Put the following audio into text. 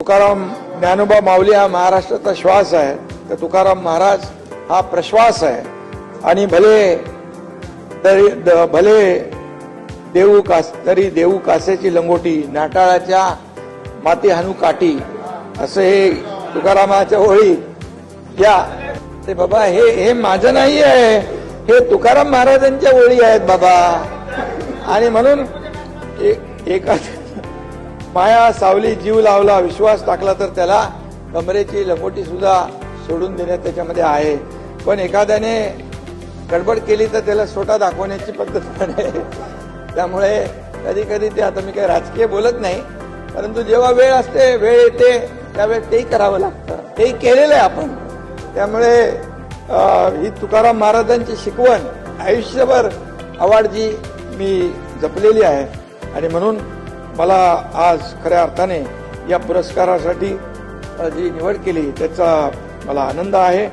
तुकाराम ज्ञानोबा माऊली हा महाराष्ट्राचा श्वास आहे, तर तुकाराम महाराज हा प्रश्वास आहे. आणि भले तरी देऊ कासेची लंगोटी, नाटाळाच्या माती हानू काठी, असं हे तुकारामाच्या ओळी. या ते बाबा हे माझं नाही आहे, हे तुकाराम महाराजांच्या ओळी आहेत बाबा. आणि म्हणून एका माया सावली जीव लावला, विश्वास टाकला तर त्याला कमरेची लंगोटी सुद्धा सोडून देण्यात त्याच्यामध्ये आहे. पण एखाद्याने गडबड केली तर त्याला सोटा दाखवण्याची पद्धत आहे. त्यामुळे कधी कधी ते, आता मी काही राजकीय बोलत नाही, परंतु जेव्हा वेळ असते, वेळ येते, त्यावेळेस तेही करावं लागतं. तेही केलेलं आहे आपण. त्यामुळे ही तुकाराम महाराजांची शिकवण आयुष्यभर आवाडजी मी जपलेली आहे. आणि म्हणून मला आज खऱ्या अर्थाने या पुरस्कारासाठी जी निवड केली त्याचा मला आनंद आहे.